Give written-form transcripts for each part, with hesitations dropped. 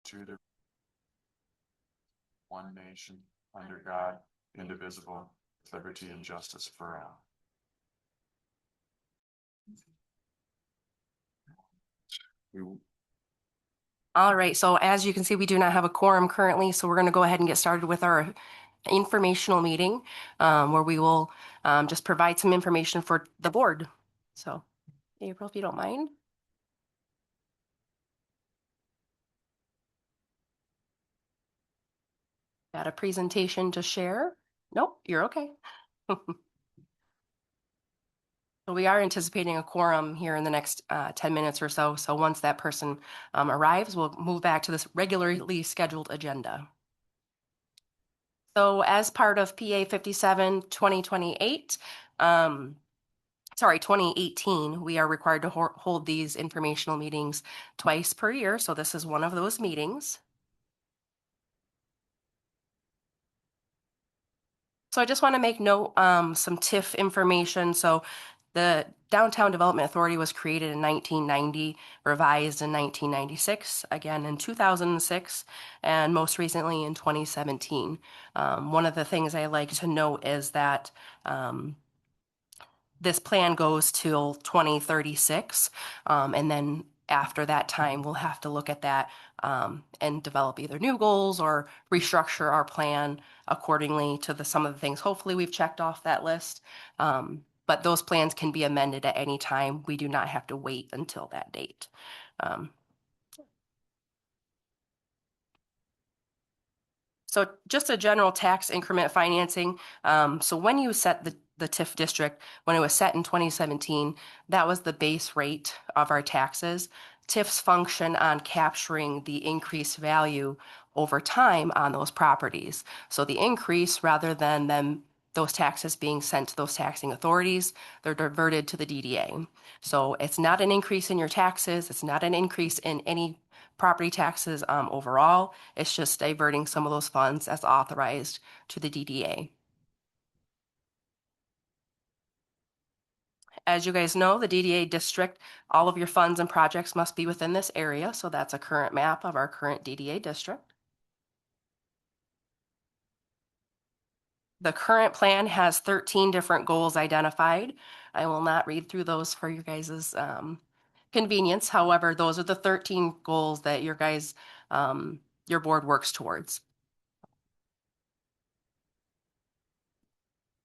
to the one nation, under God, indivisible, with liberty and justice for all. All right, so as you can see, we do not have a quorum currently, so we're going to go ahead and get started with our informational meeting where we will just provide some information for the board. So, April, if you don't mind. Got a presentation to share? Nope, you're okay. So we are anticipating a quorum here in the next 10 minutes or so. So once that person arrives, we'll move back to this regularly scheduled agenda. So as part of PA 57 2028, 2018, we are required to hold these informational meetings twice per year. So this is one of those meetings. So I just want to make note some TIF information. So the Downtown Development Authority was created in 1990, revised in 1996, again in 2006, and most recently in 2017. One of the things I like to note is that this plan goes till 2036, and then after that time, we'll have to look at that and develop either new goals or restructure our plan accordingly to some of the things. Hopefully, we've checked off that list. But those plans can be amended at any time. We do not have to wait until that date. So just a general tax increment financing. So when you set the TIF district, when it was set in 2017, that was the base rate of our taxes. TIFs function on capturing the increased value over time on those properties. So the increase, rather than them those taxes being sent to those taxing authorities, they're diverted to the DDA. So it's not an increase in your taxes. It's not an increase in any property taxes overall. It's just diverting some of those funds as authorized to the DDA. As you guys know, the DDA district, all of your funds and projects must be within this area. So that's a current map of our current DDA district. The current plan has 13 different goals identified. I will not read through those for you guys' convenience. However, those are the 13 goals that your board works towards.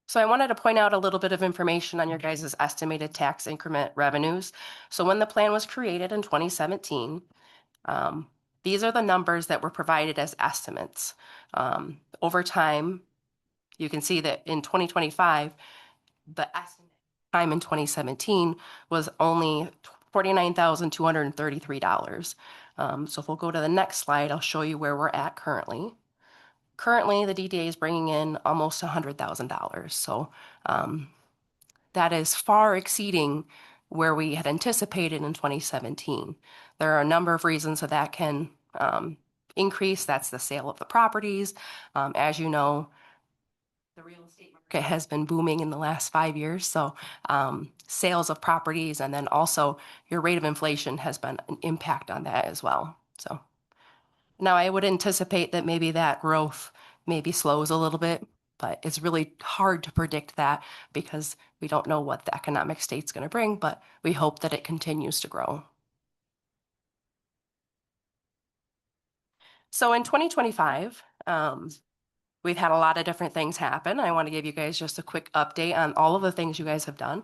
So I wanted to point out a little bit of information on your guys' estimated tax increment revenues. So when the plan was created in 2017, these are the numbers that were provided as estimates. Over time, you can see that in 2025, the estimate time in 2017 was only $49,233. So if we'll go to the next slide, I'll show you where we're at currently. Currently, the DDA is bringing in almost $100,000. So that is far exceeding where we had anticipated in 2017. There are a number of reasons that can increase. That's the sale of the properties. As you know, the real estate market has been booming in the last 5 years. So sales of properties and then also your rate of inflation has been an impact on that as well. So now I would anticipate that maybe that growth maybe slows a little bit, but it's really hard to predict that because we don't know what the economic state's going to bring, but we hope that it continues to grow. So in 2025, we've had a lot of different things happen. I want to give you guys just a quick update on all of the things you guys have done.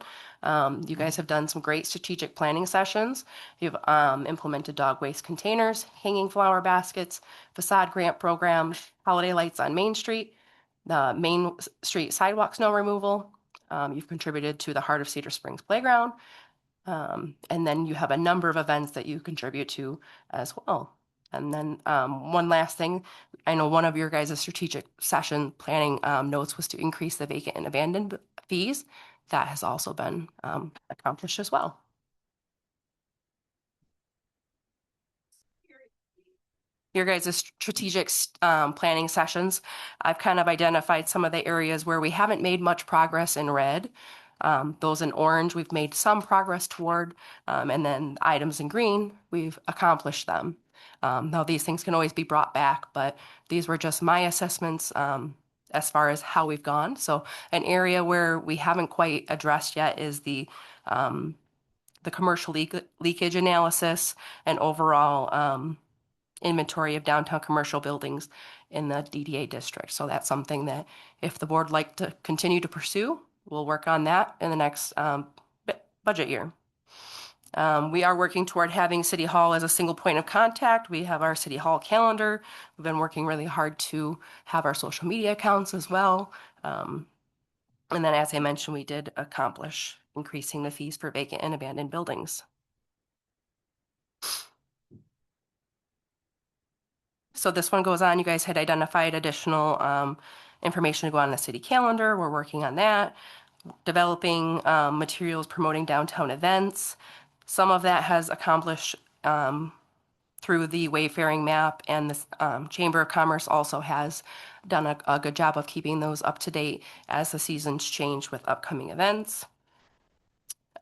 You guys have done some great strategic planning sessions. You've implemented dog waste containers, hanging flower baskets, facade grant programs, holiday lights on Main Street, the Main Street sidewalk snow removal. You've contributed to the Heart of Cedar Springs Playground. And then you have a number of events that you contribute to as well. And then one last thing, I know one of your guys' strategic session planning notes was to increase the vacant and abandoned fees. That has also been accomplished as well. Your guys' strategic planning sessions, I've kind of identified some of the areas where we haven't made much progress in red. Those in orange, we've made some progress toward, and then items in green, we've accomplished them. Now these things can always be brought back, but these were just my assessments as far as how we've gone. So an area where we haven't quite addressed yet is the commercial leakage analysis and overall inventory of downtown commercial buildings in the DDA district. So that's something that if the board would like to continue to pursue, we'll work on that in the next budget year. We are working toward having City Hall as a single point of contact. We have our City Hall calendar. We've been working really hard to have our social media accounts as well. And then, as I mentioned, we did accomplish increasing the fees for vacant and abandoned buildings. So this one goes on. You guys had identified additional information to go on the city calendar. We're working on that. Developing materials promoting downtown events. Some of that has accomplished through the wayfaring map, and the Chamber of Commerce also has done a good job of keeping those up to date as the seasons change with upcoming events.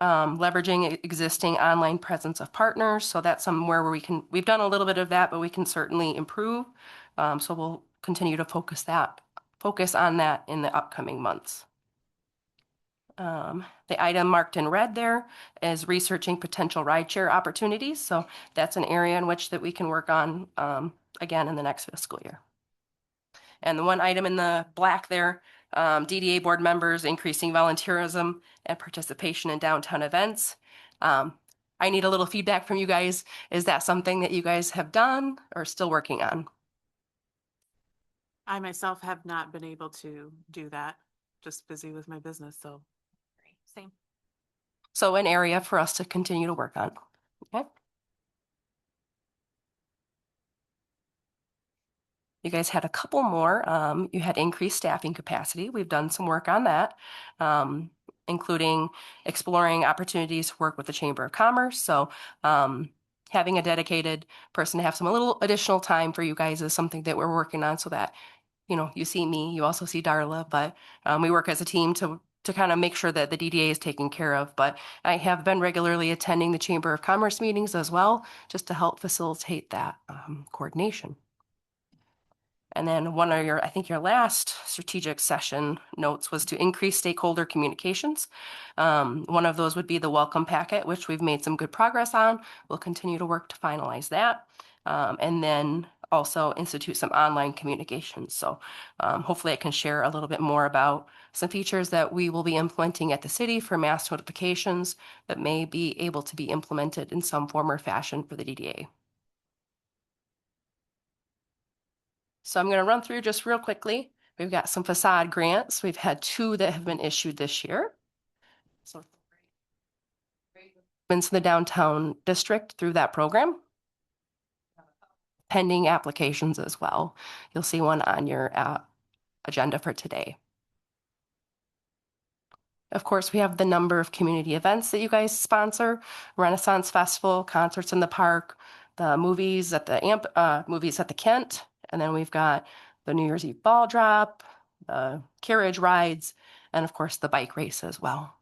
Leveraging existing online presence of partners. So that's somewhere where we've done a little bit of that, but we can certainly improve. So we'll continue to focus on that in the upcoming months. The item marked in red there is researching potential rideshare opportunities. So that's an area in which that we can work on again in the next fiscal year. And the one item in the black there, DDA board members increasing volunteerism and participation in downtown events. I need a little feedback from you guys. Is that something that you guys have done or still working on? I myself have not been able to do that, just busy with my business, so. Same. So an area for us to continue to work on. Okay. You guys had a couple more. You had increased staffing capacity. We've done some work on that, including exploring opportunities to work with the Chamber of Commerce. So having a dedicated person to have some a little additional time for you guys is something that we're working on, so that, you know, you see me, you also see Darla, but we work as a team to kind of make sure that the DDA is taken care of. But I have been regularly attending the Chamber of Commerce meetings as well, just to help facilitate that coordination. And then one of your, I think your last strategic session notes was to increase stakeholder communications. One of those would be the welcome packet, which we've made some good progress on. We'll continue to work to finalize that. And then also institute some online communications. So hopefully I can share a little bit more about some features that we will be implementing at the city for mass notifications that may be able to be implemented in some form or fashion for the DDA. So I'm going to run through just real quickly. We've got some facade grants. We've had 2 that have been issued this year. So into the downtown district through that program. Pending applications as well. You'll see one on your agenda for today. Of course, we have the number of community events that you guys sponsor: Renaissance Festival, concerts in the park, the movies at the Kent, and then we've got the New Year's Eve ball drop, the carriage rides, and of course the bike race as well.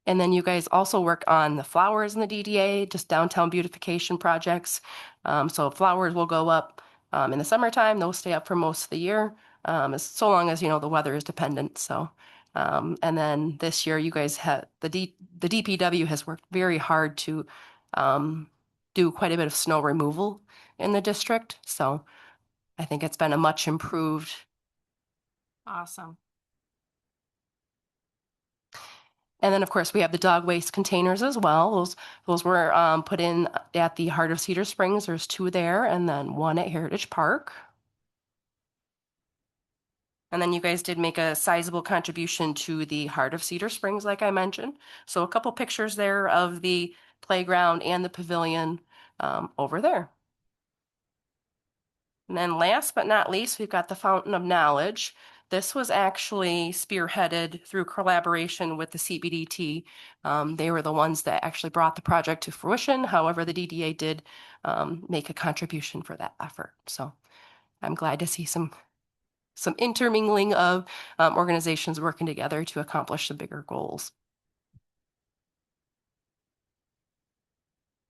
And then you guys also work on the flowers in the DDA, just downtown beautification projects. So flowers will go up in the summertime. They'll stay up for most of the year, so long as, you know, the weather is dependent. So, and then this year you guys had the DPW has worked very hard to do quite a bit of snow removal in the district. So I think it's been a much improved. Awesome. And then, of course, we have the dog waste containers as well. Those were put in at the Heart of Cedar Springs. There's 2 there, and then 1 at Heritage Park. And then you guys did make a sizable contribution to the Heart of Cedar Springs, like I mentioned. So a couple pictures there of the playground and the pavilion over there. And then last but not least, we've got the Fountain of Knowledge. This was actually spearheaded through collaboration with the CBDT. They were the ones that actually brought the project to fruition. However, the DDA did make a contribution for that effort. So I'm glad to see some intermingling of organizations working together to accomplish the bigger goals.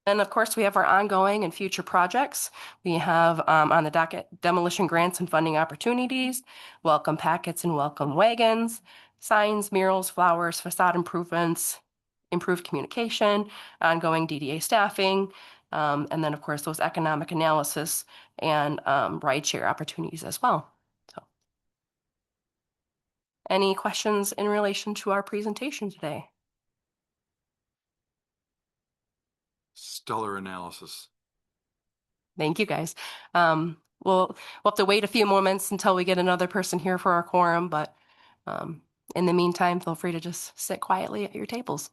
And of course, we have our ongoing and future projects. We have on the docket demolition grants and funding opportunities, welcome packets and welcome wagons, signs, murals, flowers, facade improvements, improved communication, ongoing DDA staffing, and then of course those economic analysis and rideshare opportunities as well. So, any questions in relation to our presentation today? Stellar analysis. Thank you, guys. We'll have to wait a few moments until we get another person here for our quorum, but in the meantime, feel free to just sit quietly at your tables.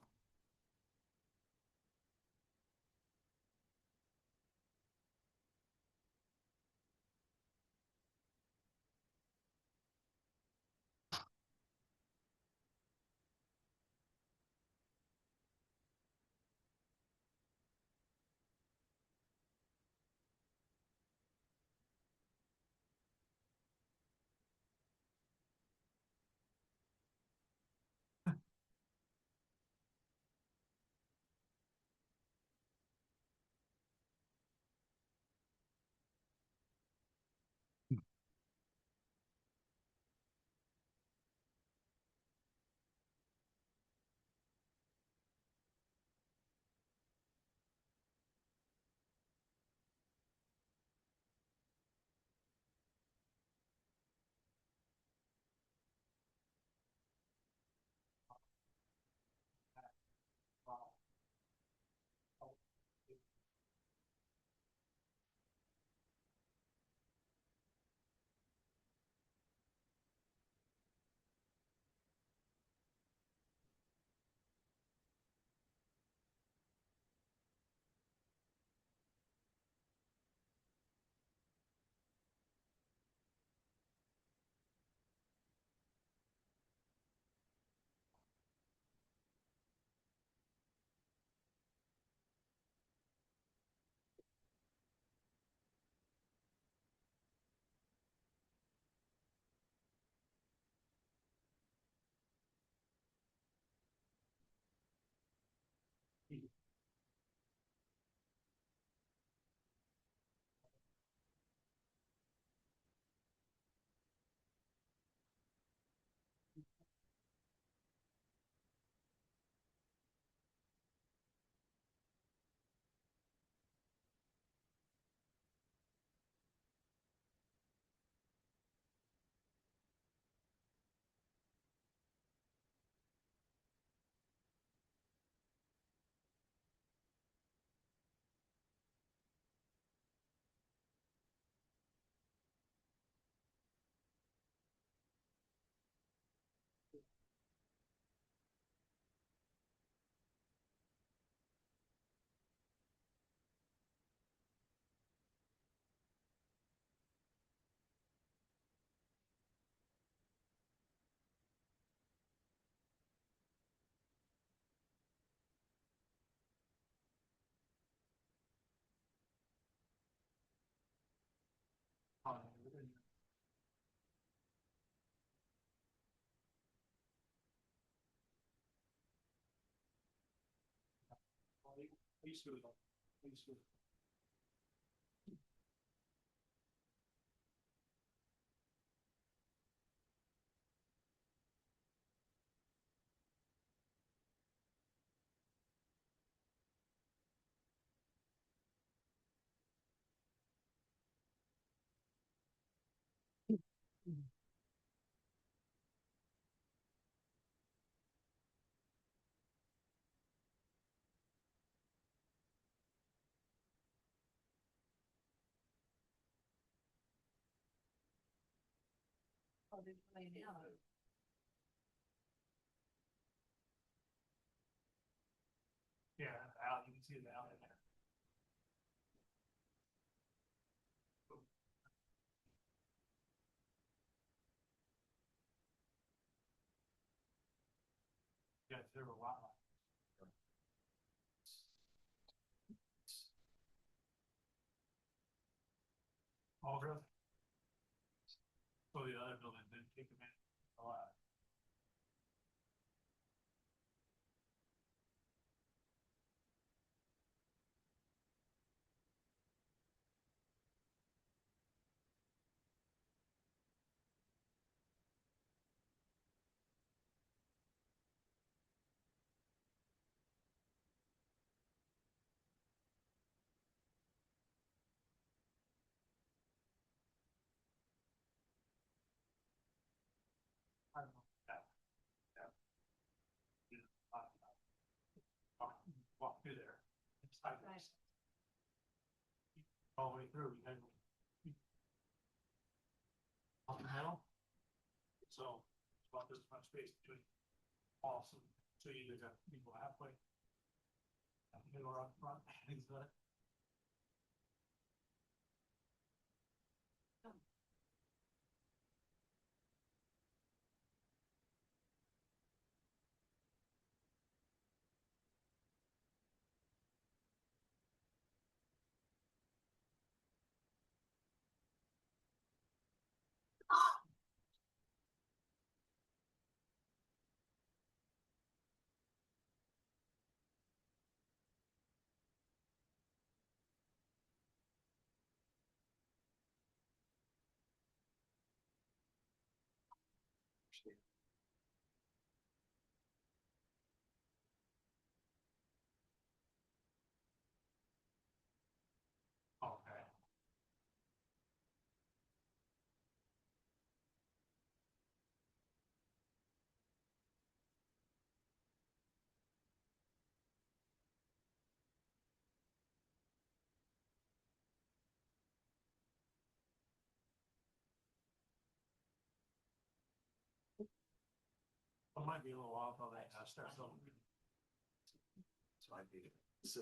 Yeah, out, you can see the out in there. Yeah, there were a lot. All really? So the other building didn't take a minute. A lot. You're there. It's sideways. All the way through, you had. On the middle. So, it's about this much space between. Awesome, so you either got people halfway. Middle or up front, things like that. Okay. It might be a little while till they start something. So I'd be, so.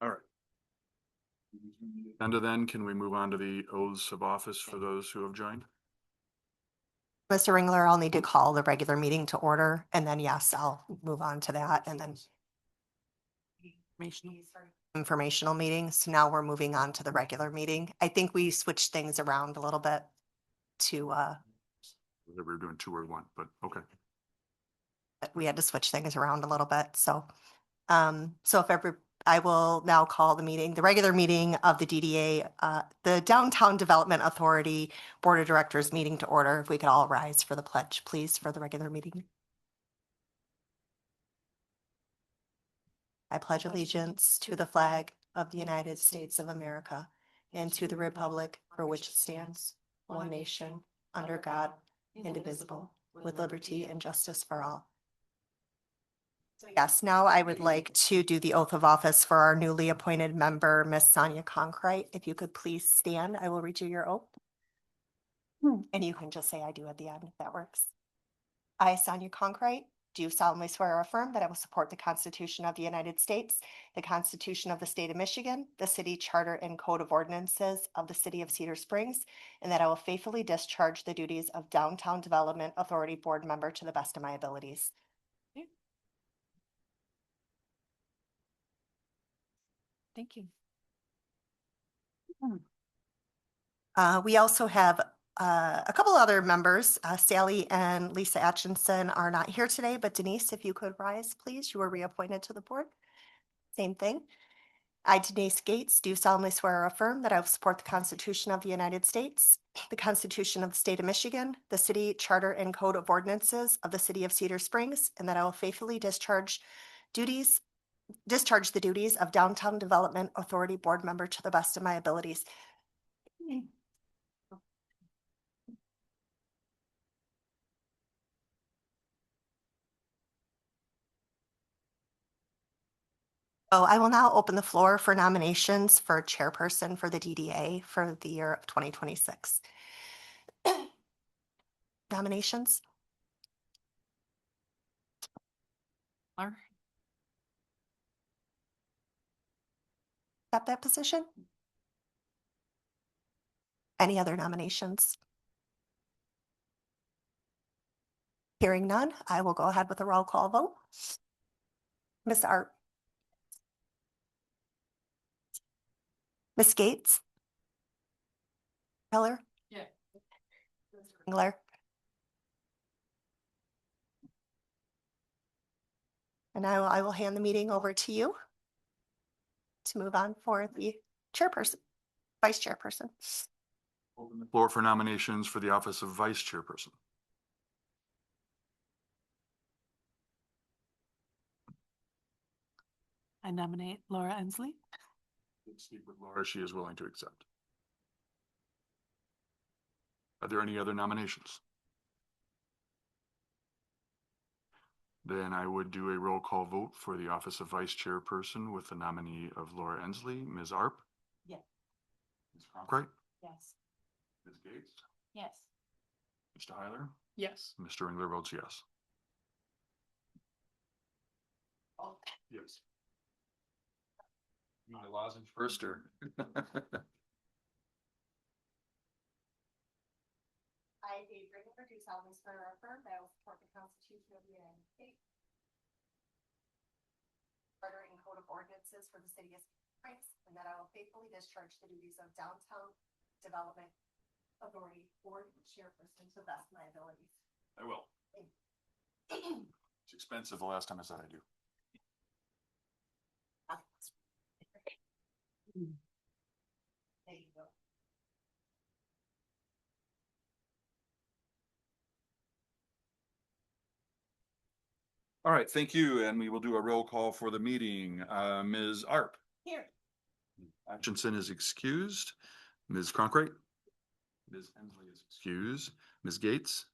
All right. And then can we move on to the oaths of office for those who have joined? Mr. Ringler, I'll need to call the regular meeting to order, and then yes, I'll move on to that, and then informational meetings. So now we're moving on to the regular meeting. I think we switched things around a little bit to, We were doing 2 or 1, but okay. we had to switch things around a little bit, so. So if ever, I will now call the meeting, the regular meeting of the DDA, the Downtown Development Authority Board of Directors meeting to order. If we could all rise for the pledge, please, for the regular meeting. I pledge allegiance to the flag of the United States of America and to the republic for which it stands, one nation, under God, indivisible, with liberty and justice for all. Yes, now I would like to do the oath of office for our newly appointed member, Miss Sonia Conkrite. If you could please stand, I will read you your oath. And you can just say I do at the end, if that works. I, Sonia Conkrite, do solemnly swear or affirm that I will support the Constitution of the United States, the Constitution of the State of Michigan, the City Charter and Code of Ordinances of the City of Cedar Springs, and that I will faithfully discharge the duties of Downtown Development Authority Board member to the best of my abilities. Thank you. We also have a couple other members. Sally and Lisa Atchison are not here today, but Denise, if you could rise, please. You were reappointed to the board. Same thing. I, Denise Gates, do solemnly swear or affirm that I will support the Constitution of the United States, the Constitution of the State of Michigan, the City Charter and Code of Ordinances of the City of Cedar Springs, and that I will faithfully discharge the duties of Downtown Development Authority Board member to the best of my abilities. So I will now open the floor for nominations for chairperson for the DDA for the year of 2026. Nominations? Got that position? Any other nominations? Hearing none, I will go ahead with a roll call vote. Ms. Art. Ms. Gates. Keller. Yeah. Engler. And now I will hand the meeting over to you to move on for the chairperson, vice chairperson. Open the floor for nominations for the office of vice chairperson. I nominate Laura Ensley. Speak with Laura. She is willing to accept. Are there any other nominations? Then I would do a roll call vote for the office of vice chairperson with the nominee of Laura Ensley. Ms. Arp? Yes. Ms. Cronkite? Yes. Ms. Gates? Yes. Mr. Hyler? Yes. Mr. Engler votes yes. Yes. My lozenge first or? I, Dave Ringler, do solemnly swear or affirm that I will support the Constitution of the United States, Charter and Code of Ordinances for the City of Springs, and that I will faithfully discharge the duties of Downtown Development Authority Board Chairperson to the best of my abilities. I will. It's expensive the last time I said I do. There you go. All right, thank you. And we will do a roll call for the meeting. Ms. Arp? Here. Atchison is excused. Ms. Cronkite? Ms. Hensley is excused. Ms. Gates?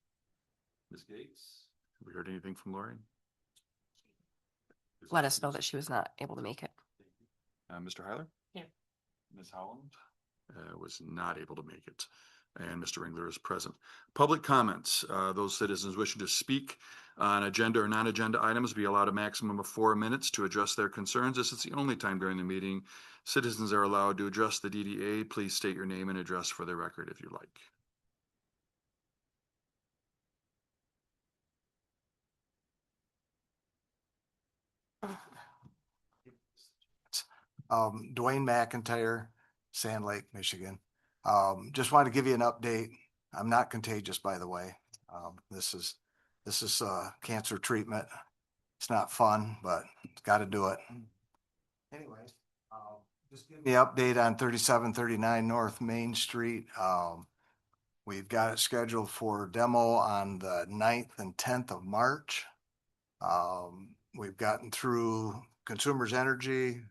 Ms. Gates? Have we heard anything from Lori? Let us know that she was not able to make it. Mr. Hyler? Here. Ms. Howland? Was not able to make it. And Mr. Ringler is present. Public comments. Those citizens wishing to speak on agenda or non-agenda items be allowed a maximum of 4 minutes to address their concerns. This is the only time during the meeting citizens are allowed to address the DDA. Please state your name and address for the record if you like. Dwayne McIntyre, Sand Lake, Michigan. Just want to give you an update. I'm not contagious, by the way. This is cancer treatment. It's not fun, but got to do it. Anyways, just give me an update on 3739 North Main Street. We've got it scheduled for demo on the 9th and 10th of March. We've gotten through Consumers Energy,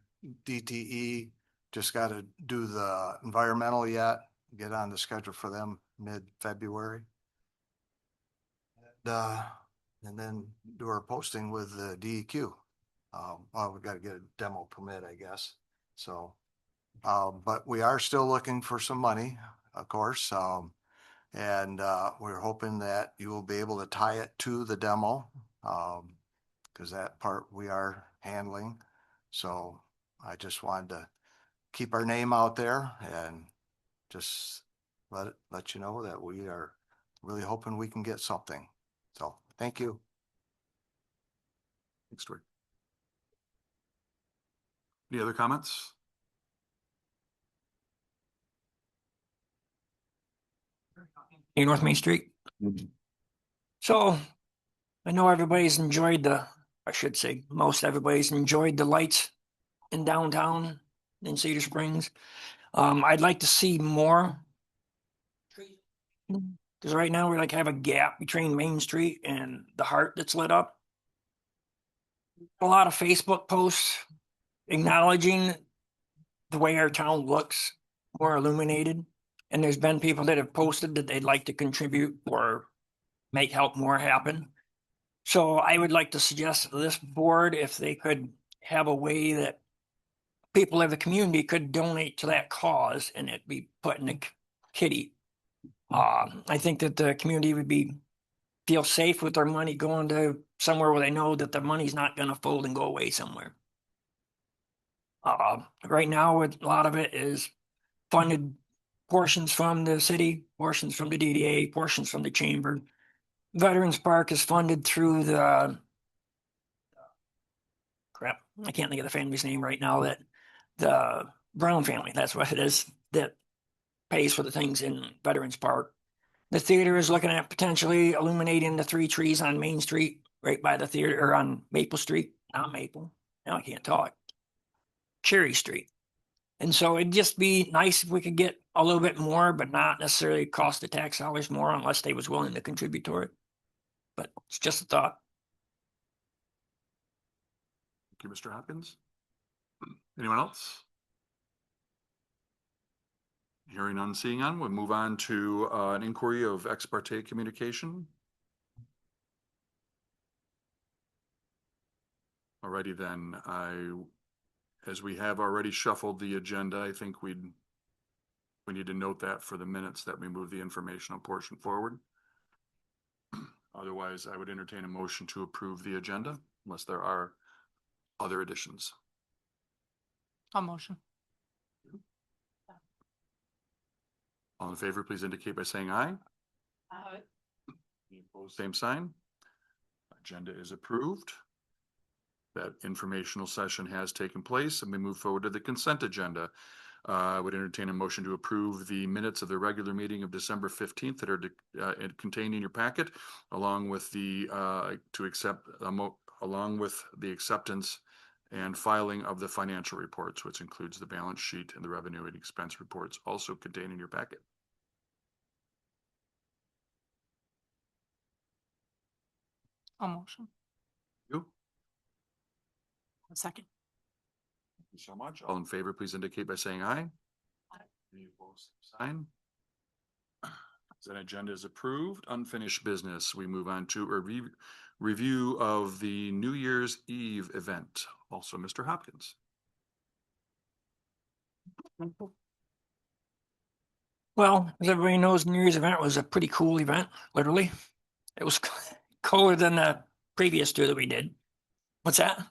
DTE, just got to do the environmental yet, get on the schedule for them mid-February. And then do our posting with the DEQ. Well, we've got to get a demo permit, I guess. So, but we are still looking for some money, of course. And we're hoping that you will be able to tie it to the demo, because that part we are handling. So I just wanted to keep our name out there and just let you know that we are really hoping we can get something. So thank you. Thanks, Dwayne. Any other comments? North Main Street. So I know everybody's enjoyed I should say most everybody's enjoyed the lights in downtown in Cedar Springs. I'd like to see more. Because right now we like have a gap between Main Street and the heart that's lit up. A lot of Facebook posts acknowledging the way our town looks more illuminated. And there's been people that have posted that they'd like to contribute or help more happen. So I would like to suggest to this board if they could have a way that people of the community could donate to that cause and it'd be put in a kitty. I think that the community would feel safe with their money going to somewhere where they know that the money's not going to fold and go away somewhere. Right now, a lot of it is funded portions from the city, portions from the DDA, portions from the chamber. Veterans Park is funded through the crap, I can't think of the family's name right now, that the Brown family, that's what it is, that pays for the things in Veterans Park. The theater is looking at potentially illuminating the 3 trees on Main Street, right by the theater, or on Maple Street, not Maple. Now I can't talk. Cherry Street. And so it'd just be nice if we could get a little bit more, but not necessarily cost the tax dollars more unless they was willing to contribute to it. But it's just a thought. Thank you, Mr. Hopkins. Anyone else? Hearing none, seeing none, we'll move on to an inquiry of ex parte communication. Alrighty then, as we have already shuffled the agenda, I think we need to note that for the minutes that we move the informational portion forward. Otherwise, I would entertain a motion to approve the agenda unless there are other additions. I'll motion. All in favor, please indicate by saying aye. Aye. Any opposed, same sign. Agenda is approved. That informational session has taken place and we move forward to the consent agenda. I would entertain a motion to approve the minutes of the regular meeting of December 15th that are contained in your packet, along with the along with the acceptance and filing of the financial reports, which includes the balance sheet and the revenue and expense reports also contained in your packet. I'll motion. You? A second. Thank you so much. All in favor, please indicate by saying aye. Aye. Any opposed, sign. That agenda is approved. Unfinished business. We move on to a review of the New Year's Eve event. Also, Mr. Hopkins. Well, as everybody knows, New Year's event was a pretty cool event, literally. It was cooler than the previous 2 that we did. What's that?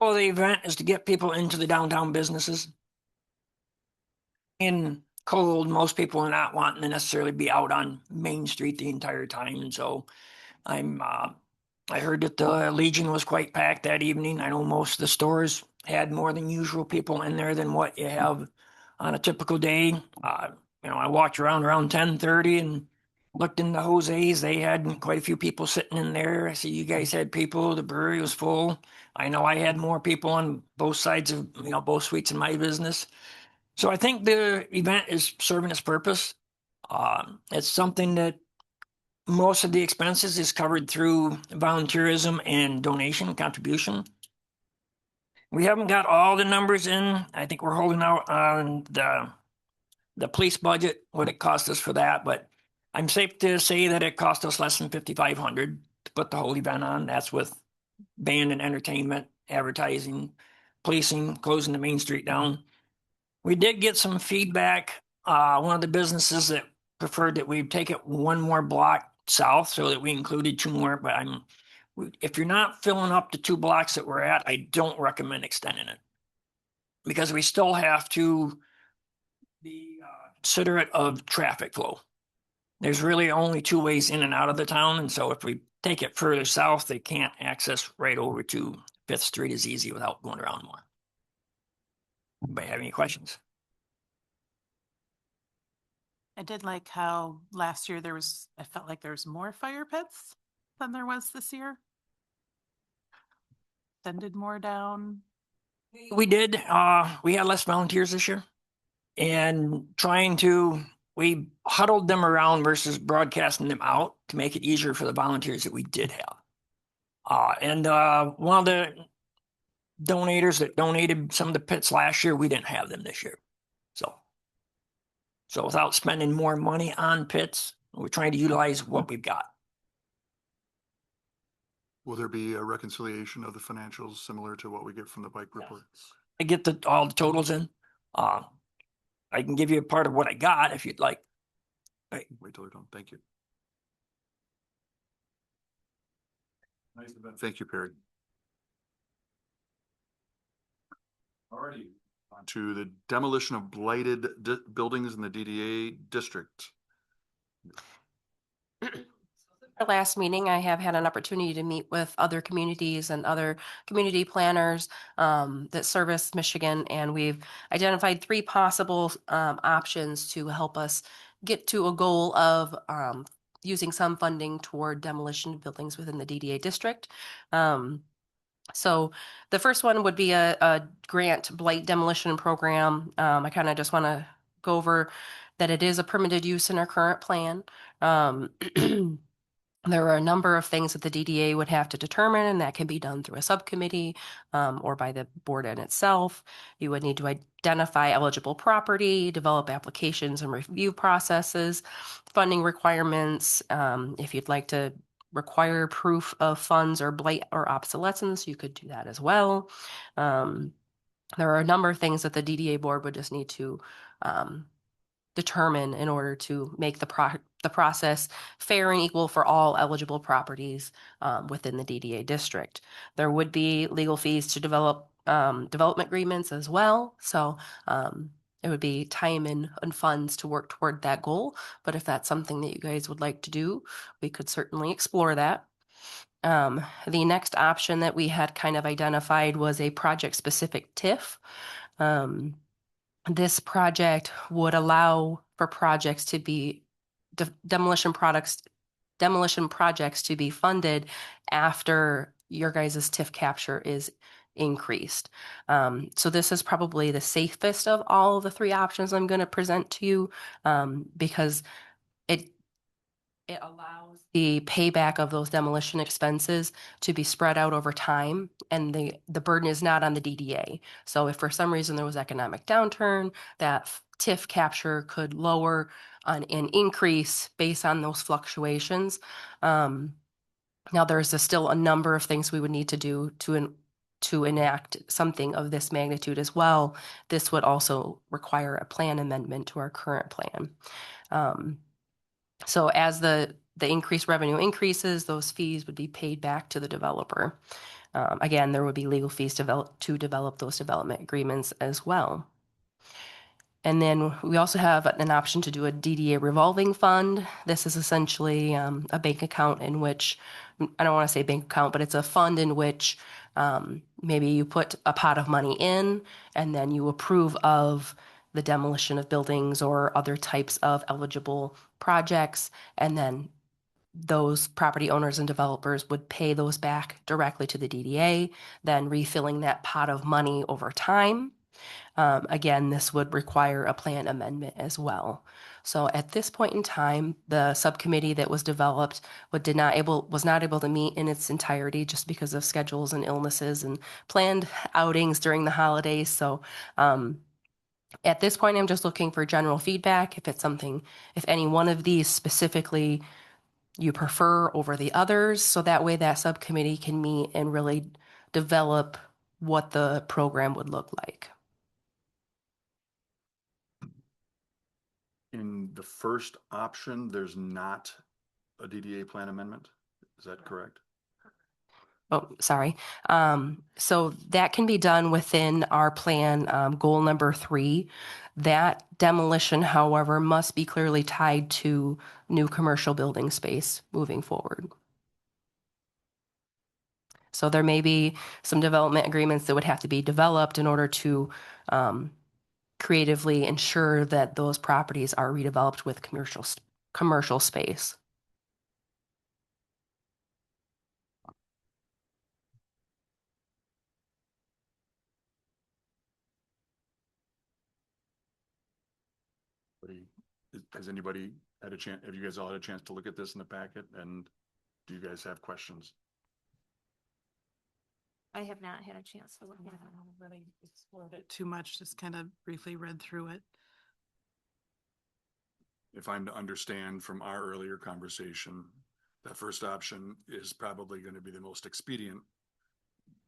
Well, the event is to get people into the downtown businesses. In cold, most people are not wanting to necessarily be out on Main Street the entire time. And so I heard that the Legion was quite packed that evening. I know most of the stores had more than usual people in there than what you have on a typical day. I walked around 10:30 and looked into Jose's. They had quite a few people sitting in there. I see you guys had people. The brewery was full. I know I had more people on both sides of, both suites in my business. So I think the event is serving its purpose. It's something that most of the expenses is covered through volunteerism and donation contribution. We haven't got all the numbers in. I think we're holding out on the police budget, what it cost us for that, but I'm safe to say that it cost us less than $5,500 to put the whole event on. That's with band and entertainment, advertising, policing, closing the Main Street down. We did get some feedback. One of the businesses that preferred that we take it 1 more block south so that we included 2 more, but if you're not filling up the 2 blocks that we're at, I don't recommend extending it because we still have to be considerate of traffic flow. There's really only 2 ways in and out of the town. And so if we take it further south, they can't access right over to 5th Street as easy without going around more. Anybody have any questions? I did like how last year I felt like there was more fire pits than there was this year. Sended more down. We did. We had less volunteers this year. And we huddled them around versus broadcasting them out to make it easier for the volunteers that we did have. And one of the donators that donated some of the pits last year, we didn't have them this year. So without spending more money on pits, we're trying to utilize what we've got. Will there be a reconciliation of the financials similar to what we get from the bike reports? I get all the totals in. I can give you a part of what I got if you'd like. Wait till they're done. Thank you. Nice event. Thank you, Perry. Alrighty. On to the demolition of blighted buildings in the DDA district. Our last meeting, I have had an opportunity to meet with other communities and other community planners that service Michigan, and we've identified three possible options to help us get to a goal of using some funding toward demolition of buildings within the DDA district. So the first one would be a grant blight demolition program. I kind of just want to go over that it is a permitted use in our current plan. There are a number of things that the DDA would have to determine, and that can be done through a subcommittee or by the board in itself. You would need to identify eligible property, develop applications and review processes, funding requirements. If you'd like to require proof of funds or blight or obsolescence, you could do that as well. There are a number of things that the DDA board would just need to determine in order to make the process fair and equal for all eligible properties within the DDA district. There would be legal fees to develop development agreements as well. So it would be time and funds to work toward that goal. But if that's something that you guys would like to do, we could certainly explore that. The next option that we had kind of identified was a project-specific TIF. This project would allow for projects to be demolition projects to be funded after your guys' TIF capture is increased. So this is probably the safest of all of the three options I'm going to present to you because it allows the payback of those demolition expenses to be spread out over time, and the burden is not on the DDA. So if for some reason there was economic downturn, that TIF capture could lower and increase based on those fluctuations. Now there's still a number of things we would need to do to enact something of this magnitude as well. This would also require a plan amendment to our current plan. So as the increased revenue increases, those fees would be paid back to the developer. Again, there would be legal fees to develop those development agreements as well. And then we also have an option to do a DDA revolving fund. This is essentially a bank account in which, I don't want to say bank account, but it's a fund in which maybe you put a pot of money in and then you approve of the demolition of buildings or other types of eligible projects, and then those property owners and developers would pay those back directly to the DDA, then refilling that pot of money over time. Again, this would require a plan amendment as well. So at this point in time, the subcommittee that was developed was not able to meet in its entirety just because of schedules and illnesses and planned outings during the holidays. So at this point, I'm just looking for general feedback. If any one of these specifically you prefer over the others, so that way that subcommittee can meet and really develop what the program would look like. In the first option, there's not a DDA plan amendment. Is that correct? Oh, sorry. So that can be done within our plan, goal number 3. That demolition, however, must be clearly tied to new commercial building space moving forward. So there may be some development agreements that would have to be developed in order to creatively ensure that those properties are redeveloped with commercial space. Has anybody had a chance? Have you guys all had a chance to look at this in the packet? And do you guys have questions? I have not had a chance to look I at it. haven't really explored it too much, just kind of briefly read through it. If I'm to understand from our earlier conversation, that first option is probably going to be the most expedient,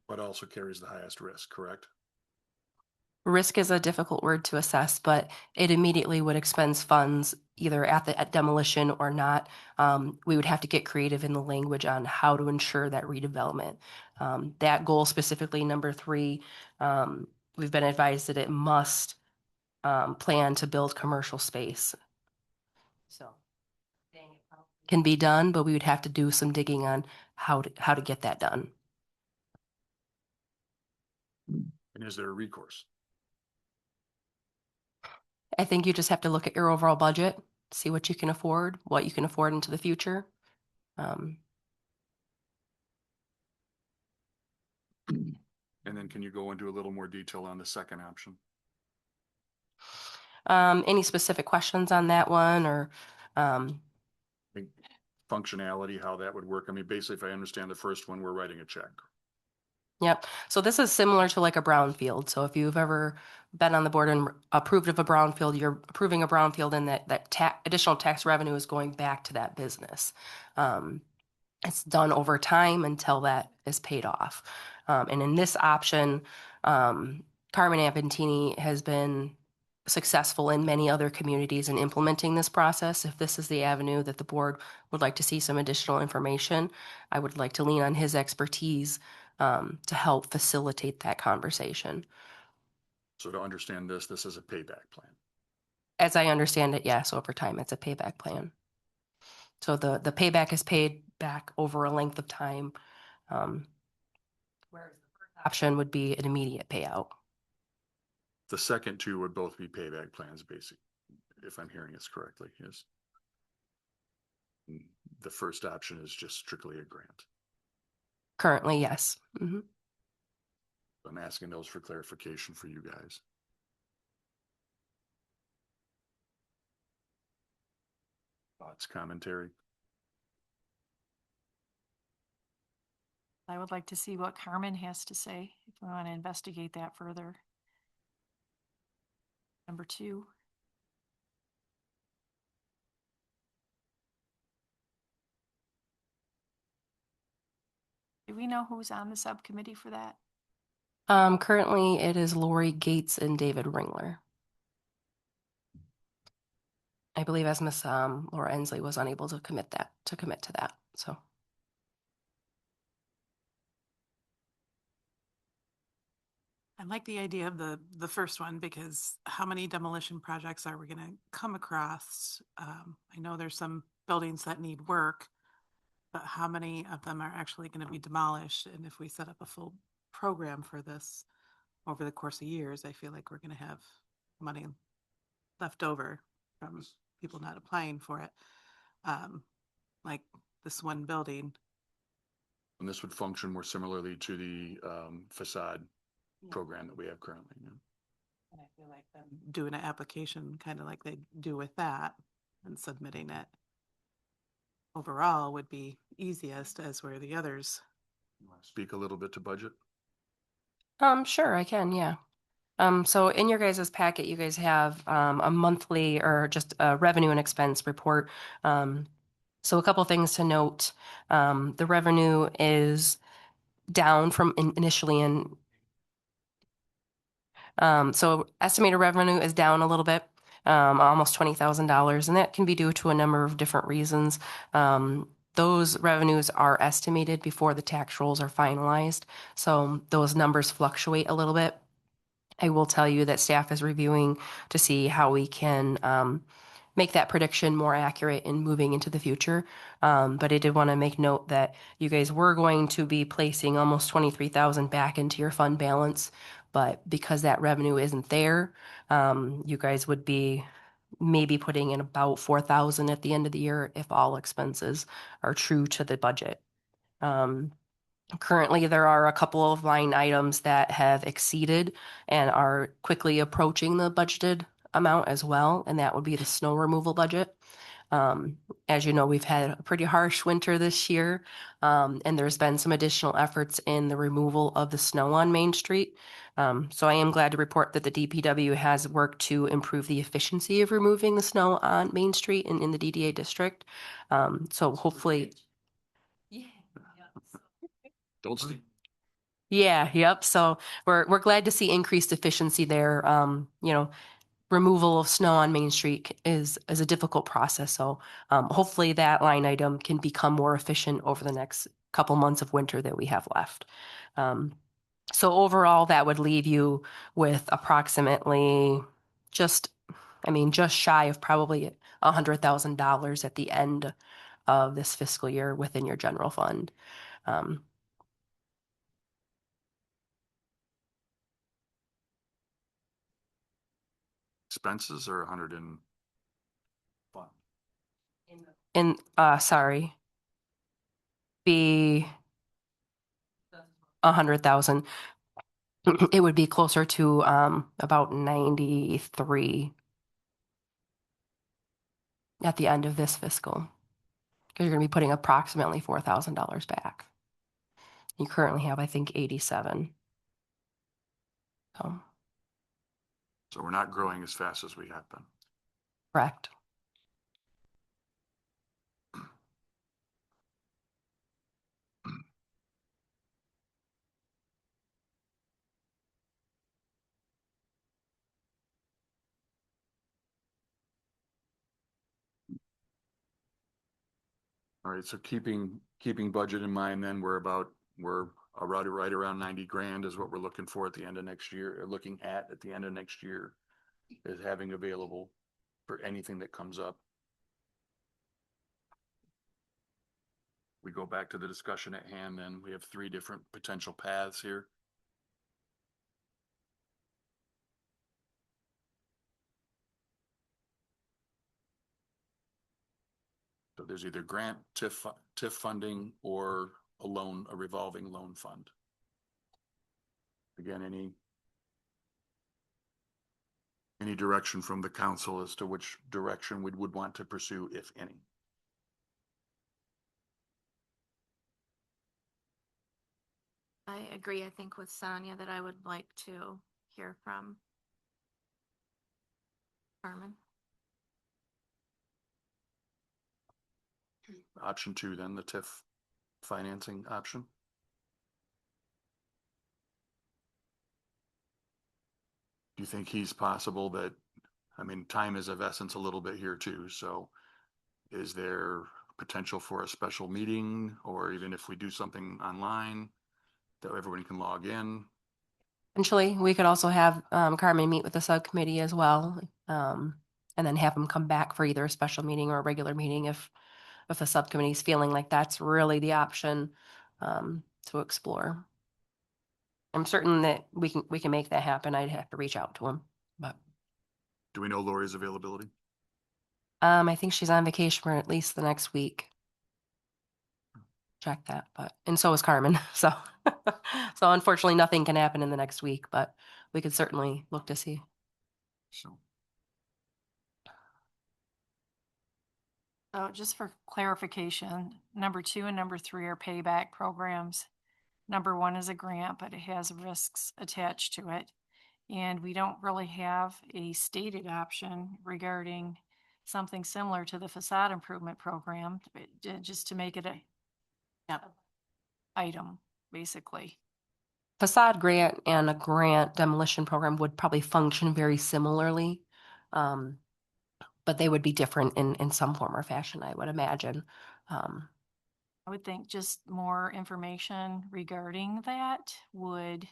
but also carries the highest risk, correct? Risk is a difficult word to assess, but it immediately would expense funds either at demolition or not. We would have to get creative in the language on how to ensure that redevelopment. That goal specifically, number 3, we've been advised that it must plan to build commercial space. So can be done, but we would have to do some digging on how to get that done. And is there a recourse? I think you just have to look at your overall budget, see what you can afford, what you can afford into the future. And then can you go into a little more detail on the second option? Any specific questions on that one or, Think functionality, how that would work? I mean, basically, if I understand the first one, we're writing a check. yep. So this is similar to like a brownfield. So if you've ever been on the board and approved of a brownfield, you're approving a brownfield and that additional tax revenue is going back to that business. It's done over time until that is paid off. And in this option, Carmen Apentini has been successful in many other communities in implementing this process. If this is the avenue that the board would like to see some additional information, I would like to lean on his expertise to help facilitate that conversation. So to understand this, this is a payback plan. As I understand it, yes, over time, it's a payback plan. So the payback is paid back over a length of time. Whereas the first option would be an immediate payout. The second two would both be payback plans, basically, if I'm hearing this correctly, yes. The first option is just strictly a grant. Currently, yes. Mhm. I'm asking those for clarification for you guys. Thoughts, commentary? I would like to see what Carmen has to say if we want to investigate that further. Number 2. Do we know who's on the subcommittee for that? Currently, it is Lori Gates and David Ringler. I believe as Miss Laura Ensley was unable to commit to that. So I like the idea of the first one because how many demolition projects are we going to come across? I know there's some buildings that need work, but how many of them are actually going to be demolished? And if we set up a full program for this over the course of years, I feel like we're going to have money left over from people not applying for it. Like this one building. And this would function more similarly to the facade program that we have currently. Yeah. And I feel like them doing an application kind of like they do with that and submitting it overall would be easiest as where the others. You want to speak a little bit to budget? sure, I can, yeah. So in your guys' packet, you guys have a monthly or just a revenue and expense report. So a couple things to note. The revenue is down from initially in. So estimated revenue is down a little bit, almost $20,000, and that can be due to a number of different reasons. Those revenues are estimated before the tax rolls are finalized, so those numbers fluctuate a little bit. I will tell you that staff is reviewing to see how we can make that prediction more accurate in moving into the future. But I did want to make note that you guys were going to be placing almost $23,000 back into your fund balance, but because that revenue isn't there, you guys would be maybe putting in about $4,000 at the end of the year if all expenses are true to the budget. Currently, there are a couple of line items that have exceeded and are quickly approaching the budgeted amount as well, and that would be the snow removal budget. As you know, we've had a pretty harsh winter this year, and there's been some additional efforts in the removal of the snow on Main Street. So I am glad to report that the DPW has worked to improve the efficiency of removing the snow on Main Street and in the DDA district. So hopefully. Don't sleep. Yeah, yep. So we're glad to see increased efficiency there. Removal of snow on Main Street is a difficult process. So hopefully that line item can become more efficient over the next couple months of winter that we have left. So overall, that would leave you with approximately just, just shy of probably $100,000 at the end of this fiscal year within your general fund. Um, Expenses are 100 and fund. sorry, be 100,000. It would be closer to about 93 at the end of this fiscal. Because you're going to be putting approximately $4,000 back. You currently have, I think, 87. So, So we're not growing as fast as we have been. correct. All right, so keeping budget in mind, then we're right around 90 grand is what we're looking for at the end of next year, or looking at the end of next year, is having available for anything that comes up. We go back to the discussion at hand, then we have 3 different potential paths here. So there's either grant, TIF funding, or a revolving loan fund. Again, any direction from the council as to which direction we would want to pursue, if any. I agree, I think with Sonia that I would like to hear from Carmen. Option 2, then the TIF financing option. Do you think he's possible that, time is of essence a little bit here too, so is there potential for a special meeting, or even if we do something online that everyone can log in? Eventually, we could also have Carmen meet with the subcommittee as well, and then have them come back for either a special meeting or a regular meeting if the subcommittee's feeling like that's really the option to explore. I'm certain that we can make that happen. I'd have to reach out to him, but Do we know Lori's availability? I think she's on vacation for at least the next week. Check that, and so is Carmen. So, so unfortunately, nothing can happen in the next week, but we could certainly look to see. So, So just for clarification, number 2 and number 3 are payback programs. Number 1 is a grant, but it has risks attached to it. And we don't really have a stated option regarding something similar to the facade improvement program, just to make it a item, basically. Facade grant and a grant demolition program would probably function very similarly, but they would be different in some form or fashion, I would imagine. I would think just more information regarding that would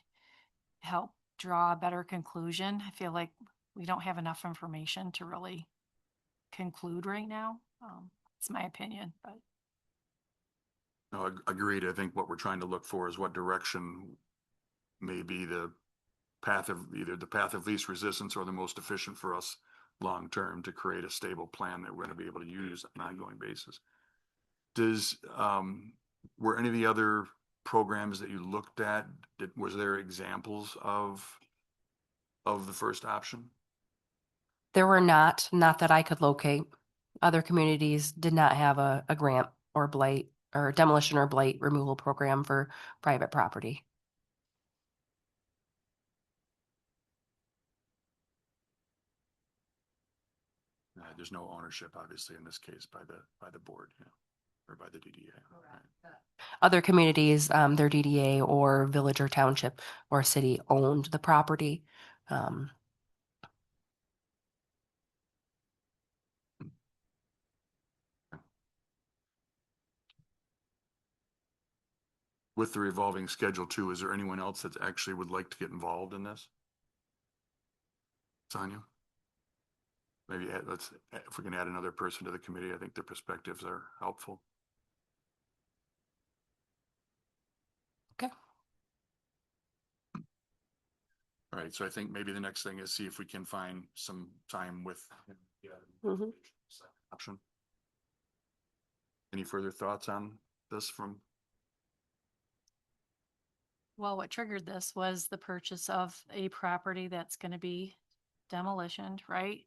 help draw a better conclusion. I feel like we don't have enough information to really conclude right now. It's my opinion, but no, agreed. I think what we're trying to look for is what direction may be the path of least resistance or the most efficient for us long term to create a stable plan that we're going to be able to use on an ongoing basis. Were any of the other programs that you looked at, was there examples of the first option? There were not that I could locate. Other communities did not have a grant or blight or demolition or blight removal program for private property. There's no ownership, obviously, in this case by the board, or by the DDA. Right. Other communities, their DDA or village or township or city owned the property. with the revolving schedule too, is there anyone else that actually would like to get involved in this? Tanya? Maybe if we can add another person to the committee, I think their perspectives are helpful. Okay. All right, so I think maybe the next thing is see if we can find some time with. Mhm. Option. Any further thoughts on this from? Well, what triggered this was the purchase of a property that's gonna be demolitioned, right?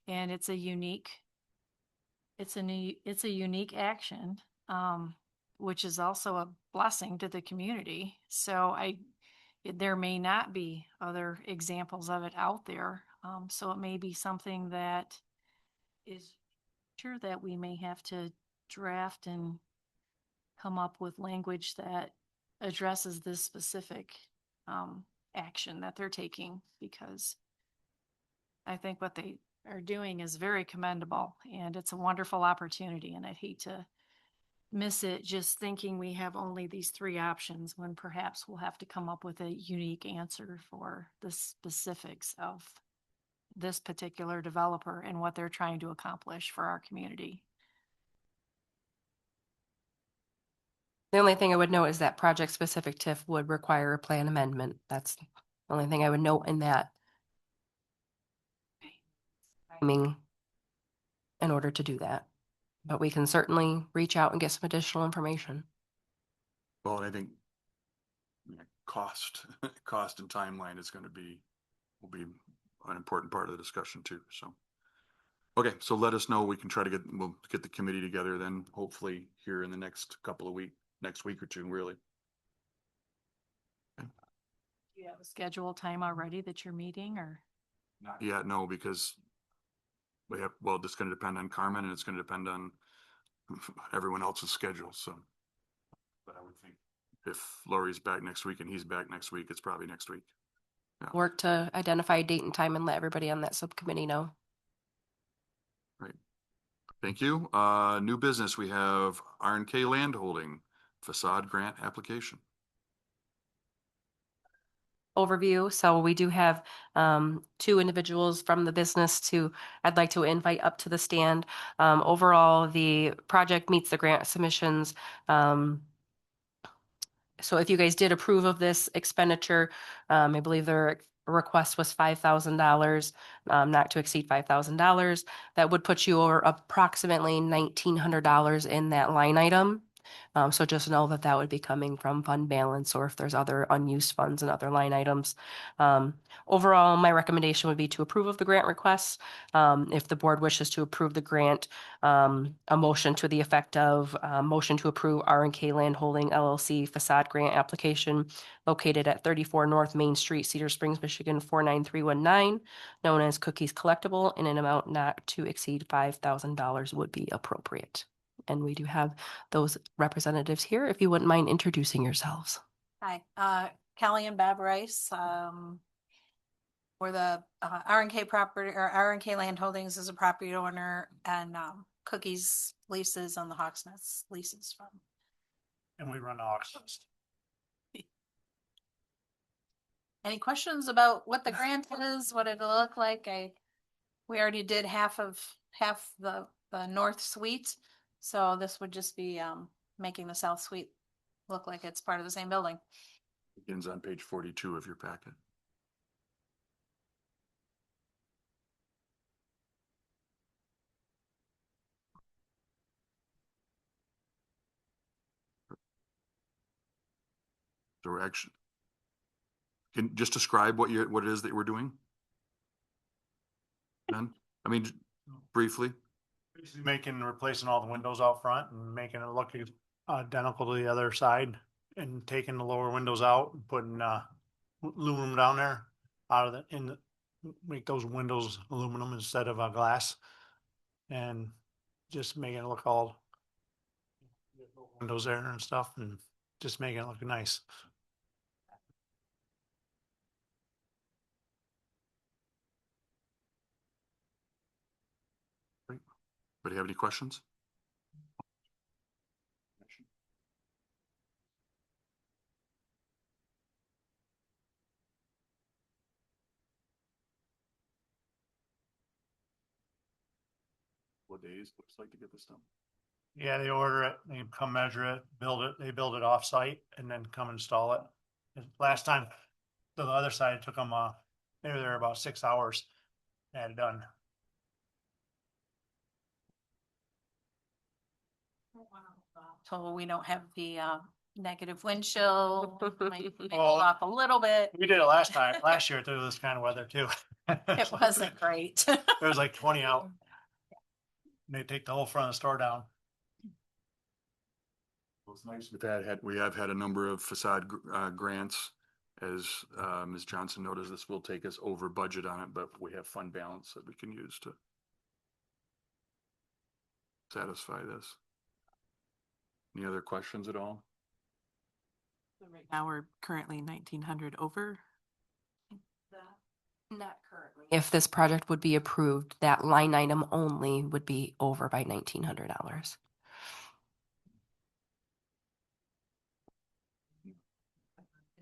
And it's a unique action, which is also a blessing to the community. So there may not be other examples of it out there. So it may be something that is sure that we may have to draft and come up with language that addresses this specific action that they're taking, because I think what they are doing is very commendable and it's a wonderful opportunity. And I'd hate to miss it just thinking we have only these three options when perhaps we'll have to come up with a unique answer for the specifics of this particular developer and what they're trying to accomplish for our community. The only thing I would note is that project-specific TIF would require a plan amendment. That's the only thing I would note in that. Timing in order to do that. But we can certainly reach out and get some additional information. Well, I think cost, cost and timeline is going to will be an important part of the discussion too. So, okay, so let us know. We can try to we'll get the committee together then hopefully here in the next couple of next week or two, really. Do you have a scheduled time already that you're meeting, or? Not yet, no, because it's going to depend on Carmen and it's going to depend on everyone else's schedule. So, but I would think if Lori's back next week and he's back next week, it's probably next week. Yeah. Work to identify a date and time and let everybody on that subcommittee know. Right. Thank you. New business, we have R&K Land Holding facade grant application. Overview. So we do have two individuals from the business I'd like to invite up to the stand. Overall, the project meets the grant submissions. So if you guys did approve of this expenditure, I believe their request was $5,000, not to exceed $5,000. That would put you over approximately $1,900 in that line item. So just know that that would be coming from fund balance, or if there's other unused funds and other line items. Overall, my recommendation would be to approve of the grant requests. If the board wishes to approve the grant, a motion to the effect of motion to approve R&K Land Holding LLC facade grant application located at 34 North Main Street, Cedar Springs, Michigan 49319, known as Cookies Collectible, in an amount not to exceed $5,000 would be appropriate. And we do have those representatives here. If you wouldn't mind introducing yourselves. Hi, Kelly and Bob Rice. We're the R&K property, or R&K Land Holdings is a property owner, and Cookies leases on the Hawks Nest leases from. And we run auctions. Any questions about what the grant is, what it'll look like? We already did half the north suite, so this would just be making the south suite look like it's part of the same building. Begins on page 42 of your packet. So we're actually, can you just describe what it is that we're doing? Then, I mean, briefly. Basically replacing all the windows out front and making it look identical to the other side, and taking the lower windows out and putting aluminum down there make those windows aluminum instead of glass, and just making it look all windows there and stuff, and just making it look nice. Anybody have any questions? couple of days, looks like, to get this done. Yeah, they order it, they come measure it, they build it off-site and then come install it. And last time, the other side took them, they were there about 6 hours, had it done. So we don't have the negative wind chill, might Well, hold off a little bit. We did it last time, last year through this kind of weather too. It wasn't great. There was like 20 out. And they take the whole front of the store down. Well, it's nice. We have had a number of facade grants. As Ms. Johnson noted, this will take us over budget on it, but we have fund balance that we can use to satisfy this. Any other questions at all? Right now, we're currently 1,900 over. Not currently. If this project would be approved, that line item only would be over by $1,900.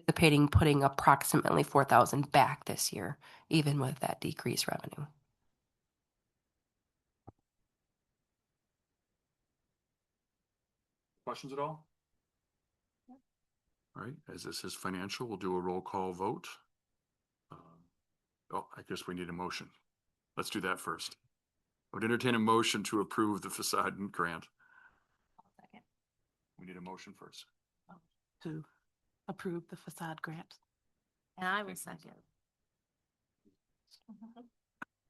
Anticipating putting approximately 4,000 back this year, even with that decreased revenue. Questions at all? All right, as this is financial, we'll do a roll call vote. Oh, I guess we need a motion. Let's do that first. I would entertain a motion to approve the facade grant. We need a motion first. To approve the facade grant. And I will second.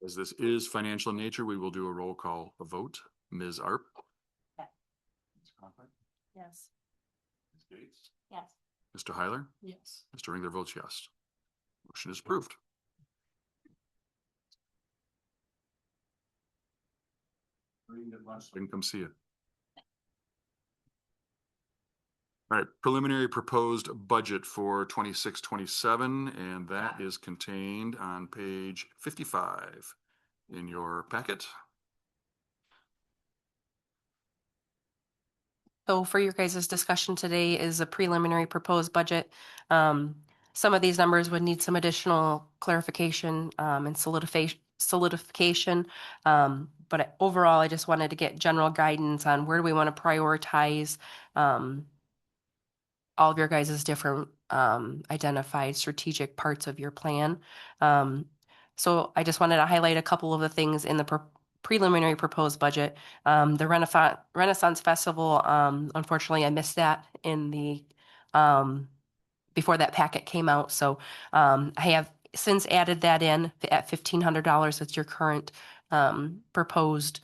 As this is financial in nature, we will do a roll call, a vote. Ms. Arp? Yes. Ms. Conklin? Yes. Ms. Gates? Yes. Mr. Heiler? Yes. Mr. Ringler votes yes. Motion is approved. Didn't come see you. All right, preliminary proposed budget for 26-27, and that is contained on page 55 in your packet. So for your guys' discussion today is a preliminary proposed budget. Some of these numbers would need some additional clarification and solidification. But overall, I just wanted to get general guidance on where do we want to prioritize all of your guys' different identified strategic parts of your plan. So I just wanted to highlight a couple of the things in the preliminary proposed budget. The Renaissance Festival, unfortunately, I missed that in the before that packet came out. So I have since added that in at $1,500. That's your current proposed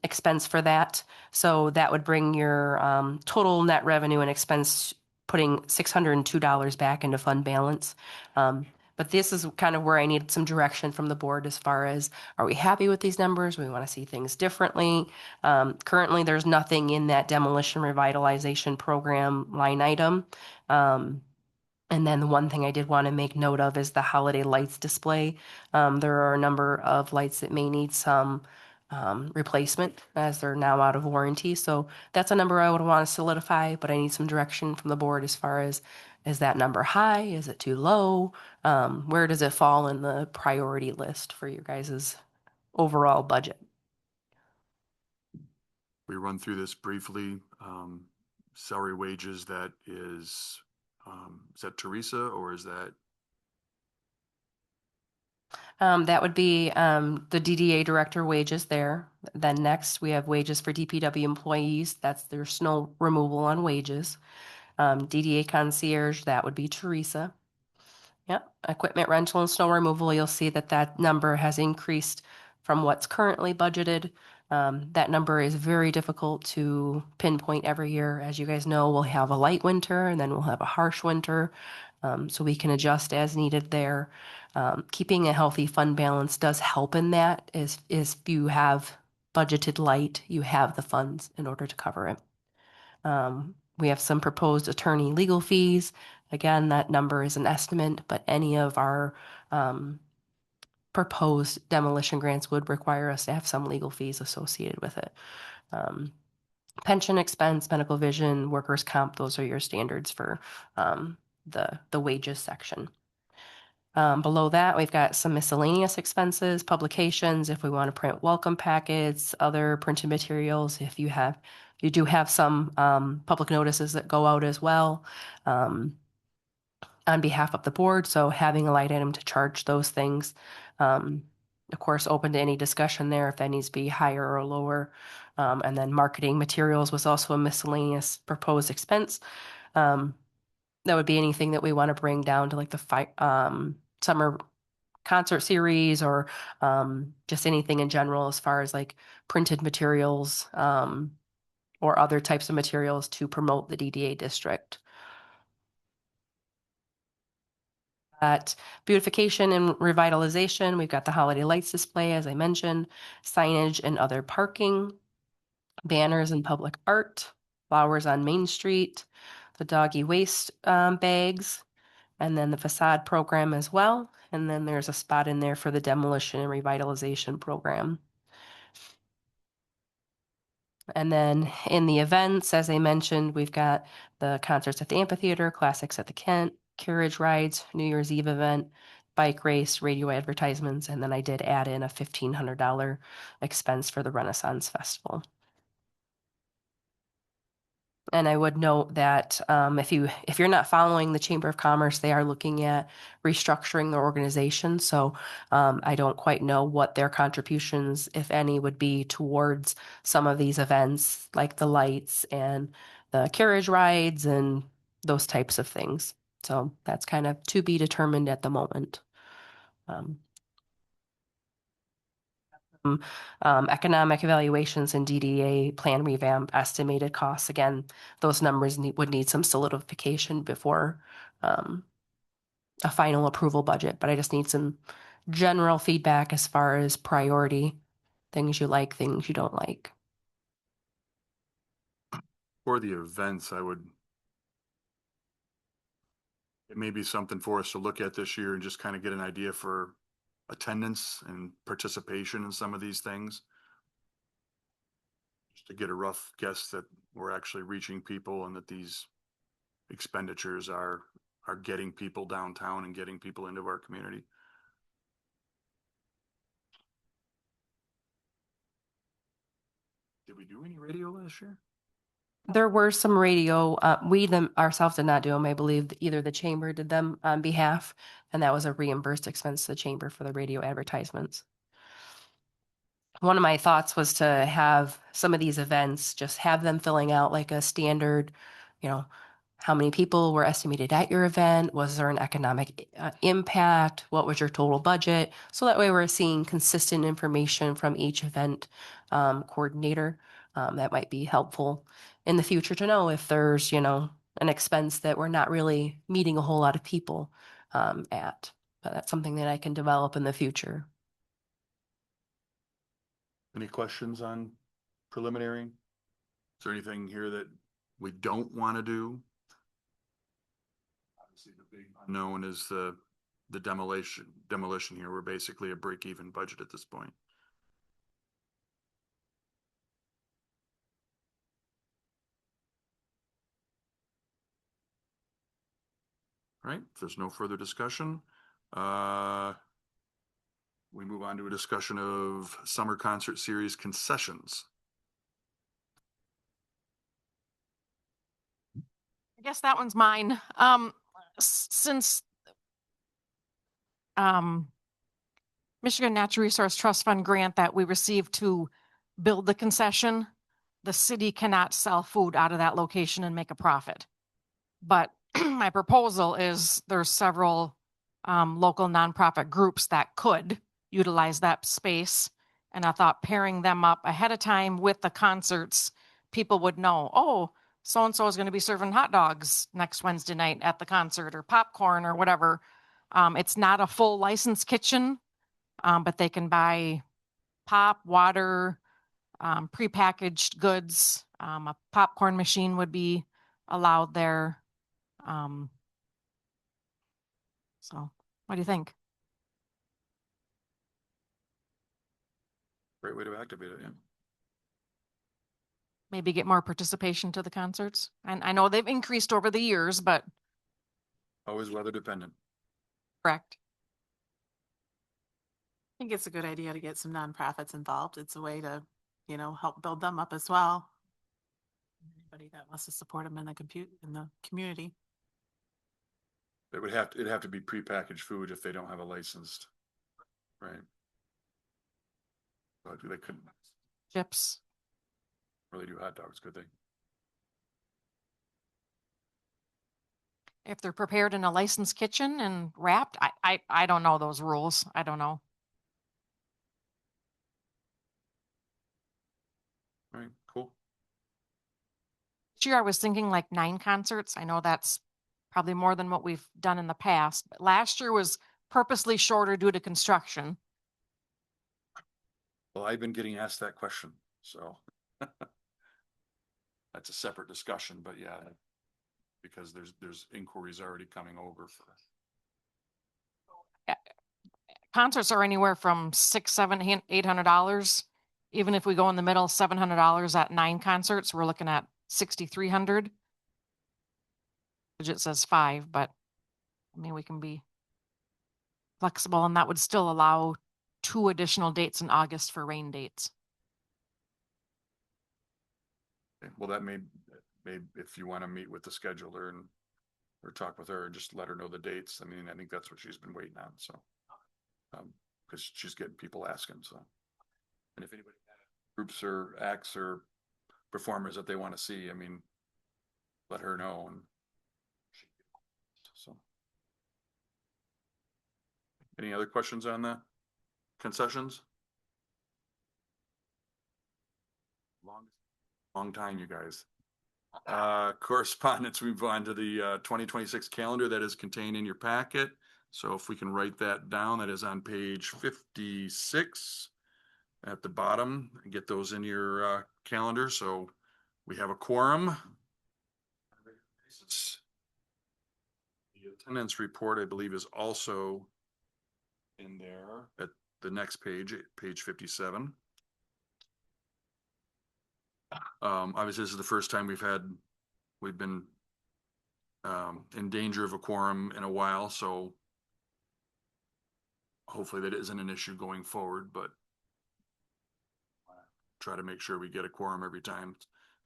expense for that. So that would bring your total net revenue and expense, putting $602 back into fund balance. But this is kind of where I needed some direction from the board as far as, are we happy with these numbers? We want to see things differently. Currently, there's nothing in that demolition revitalization program line item. And then the one thing I did want to make note of is the holiday lights display. There are a number of lights that may need some replacement as they're now out of warranty. So that's a number I would want to solidify, but I need some direction from the board as far as, is that number high? Is it too low? Where does it fall in the priority list for your guys' overall budget? We run through this briefly. Salary wages, that is that Teresa, or is that? That would be the DDA director wages there. Then next we have wages for DPW employees. That's their snow removal on wages. DDA concierge, that would be Teresa. Yep. Equipment rental and snow removal, you'll see that that number has increased from what's currently budgeted. That number is very difficult to pinpoint every year. As you guys know, we'll have a light winter and then we'll have a harsh winter. So we can adjust as needed there. Keeping a healthy fund balance does help in that. Is if you have budgeted light, you have the funds in order to cover it. We have some proposed attorney legal fees. Again, that number is an estimate, but any of our proposed demolition grants would require us to have some legal fees associated with it. Pension expense, medical vision, workers' comp, those are your standards for the wages section. Below that, we've got some miscellaneous expenses, publications, if we want to print welcome packets, other printed materials, if you do have some public notices that go out as well on behalf of the board. So having a light item to charge those things. Of course, open to any discussion there if that needs to be higher or lower. And then marketing materials was also a miscellaneous proposed expense. That would be anything that we want to bring down to like the summer concert series or just anything in general as far as like printed materials or other types of materials to promote the DDA district. At beautification and revitalization, we've got the holiday lights display, as I mentioned, signage and other parking, banners and public art, flowers on Main Street, the doggy waste bags, and then the facade program as well. And then there's a spot in there for the demolition and revitalization program. And then in the events, as I mentioned, we've got the concerts at the amphitheater, classics at the Kent, carriage rides, New Year's Eve event, bike race, radio advertisements, and then I did add in a $1,500 expense for the Renaissance Festival. And I would note that if you're not following the Chamber of Commerce, they are looking at restructuring their organization. So I don't quite know what their contributions, if any, would be towards some of these events, like the lights and the carriage rides and those types of things. So that's kind of to be determined at the moment. Economic evaluations and DDA plan revamp estimated costs. Again, those numbers would need some solidification before a final approval budget, but I just need some general feedback as far as priority, things you like, things you don't like. For the events, it may be something for us to look at this year and just kind of get an idea for attendance and participation in some of these things. Just to get a rough guess that we're actually reaching people and that these expenditures are getting people downtown and getting people into our community. Did we do any radio last year? There were some radio, we ourselves did not do them. I believe either the chamber did them on behalf, and that was a reimbursed expense to the chamber for the radio advertisements. One of my thoughts was to have some of these events, just have them filling out like a standard, how many people were estimated at your event? Was there an economic impact? What was your total budget? So that way we're seeing consistent information from each event coordinator. That might be helpful in the future to know if there's, an expense that we're not really meeting a whole lot of people at. But that's something that I can develop in the future. Any questions on preliminary? Is there anything here that we don't want to do? Obviously, the big unknown is the demolition here. We're basically a break-even budget at this point. All right, if there's no further discussion, we move on to a discussion of summer concert series concessions. I guess that one's mine. Since Michigan Natural Resource Trust Fund grant that we received to build the concession, the city cannot sell food out of that location and make a profit. But my proposal is there's several local nonprofit groups that could utilize that space. And I thought pairing them up ahead of time with the concerts, people would know, oh, so-and-so is going to be serving hot dogs next Wednesday night at the concert, or popcorn or whatever. It's not a full licensed kitchen, but they can buy pop, water, prepackaged goods. A popcorn machine would be allowed there. So what do you think? Great way to activate it, yeah. Maybe get more participation to the concerts. And I know they've increased over the years, but Always weather dependent. correct. think it's a good idea to get some nonprofits involved. It's a way to, help build them up as well. Anybody that wants to support them in the community. It'd have to be prepackaged food if they don't have a licensed, right? But they couldn't Chips. really do hot dogs, could they? If they're prepared in a licensed kitchen and wrapped, I don't know those rules. I don't know. Right, cool. This year I was thinking like 9 concerts. I know that's probably more than what we've done in the past, but last year was purposely shorter due to construction. Well, I've been getting asked that question, so. That's a separate discussion, but yeah, because there's inquiries already coming over for. Concerts are anywhere from $600, $700, $800. Even if we go in the middle, $700 at 9 concerts, we're looking at $6,300. Budget says 5, but I mean, we can be flexible, and that would still allow 2 additional dates in August for rain dates. Okay, well, that may, if you want to meet with the scheduler and, or talk with her and just let her know the dates. I mean, I think that's what she's been waiting on, so. Cause she's getting people asking, so. And if anybody has groups or acts or performers that they want to see, I mean, let her know and. So. Any other questions on the concessions? Long time, you guys. Correspondence, we move on to the 2026 calendar that is contained in your packet. So if we can write that down, that is on page 56 at the bottom, and get those in your calendar. So we have a quorum. The attendance report, I believe, is also in there at the next page, page 57. Obviously, this is the first time we've been in danger of a quorum in a while, so hopefully that isn't an issue going forward, but try to make sure we get a quorum every time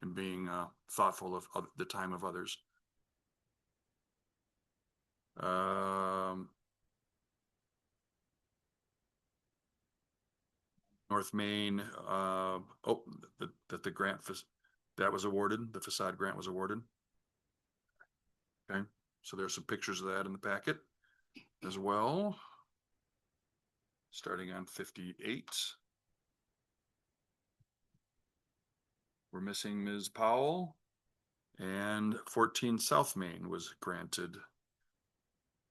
and being thoughtful of the time of others. North Main, that the grant that was awarded, the facade grant was awarded. Okay, so there's some pictures of that in the packet as well. Starting on 58. We're missing Ms. Powell, and 14 South Main was granted.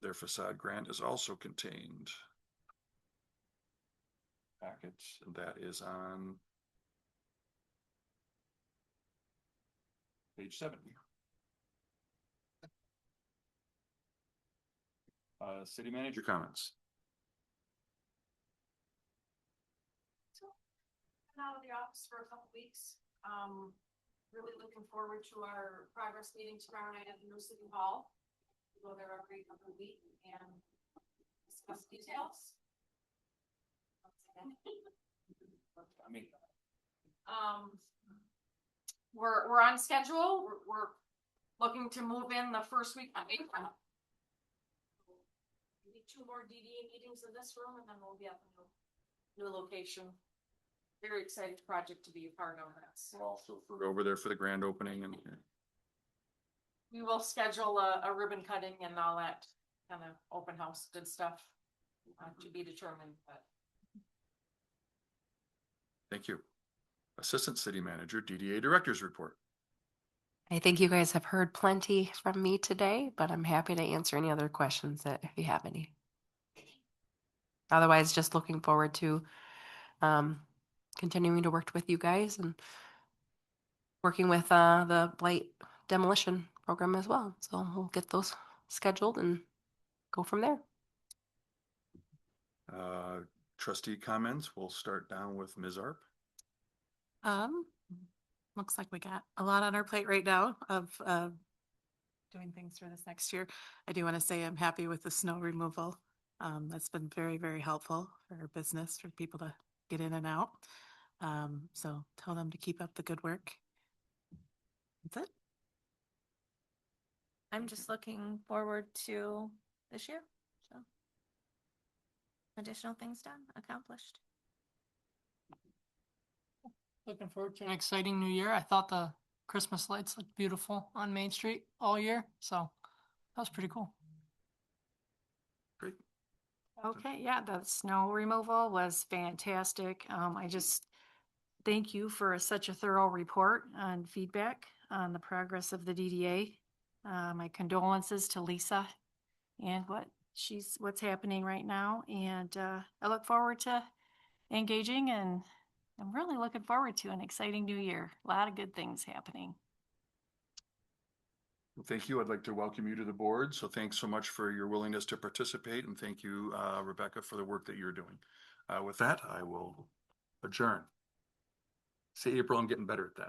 Their facade grant is also contained. Package, and that is on page 70. City manager comments. Out of the office for a couple weeks. Really looking forward to our progress meeting tomorrow night at the new city hall. We'll go there every other week and discuss details. We're on schedule. We're looking to move in the first week of April. We need 2 more DDA meetings in this room, and then we'll be at the new location. Very excited project to be a part of that. We're also over there for the grand opening, and we will schedule a ribbon cutting and all that kind of open house good stuff to be determined, but. Thank you. Assistant City Manager, DDA Director's Report. I think you guys have heard plenty from me today, but I'm happy to answer any other questions that if you have any. Otherwise, just looking forward to continuing to work with you guys and working with the blight demolition program as well. So we'll get those scheduled and go from there. Trustee comments. We'll start down with Ms. Arp. Looks like we got a lot on our plate right now of doing things for this next year. I do want to say I'm happy with the snow removal That's been very, very helpful for our business, for people to get in and out. So tell them to keep up the good work. That's it. I'm just looking forward to this year, so. Additional things done, accomplished. Looking forward to an exciting new year. I thought the Christmas lights looked beautiful on Main Street all year, so that was pretty cool. Great. Okay, yeah, the snow removal was fantastic. I just thank you for such a thorough report and feedback on the progress of the DDA. My condolences to Lisa and what's happening right now. And I look forward to engaging, and I'm really looking forward to an exciting new year. A lot of good things happening. Well, thank you. I'd like to welcome you to the board. So thanks so much for your willingness to participate, and thank you, Rebecca, for the work that you're doing. With that, I will adjourn. See, April, I'm getting better at that.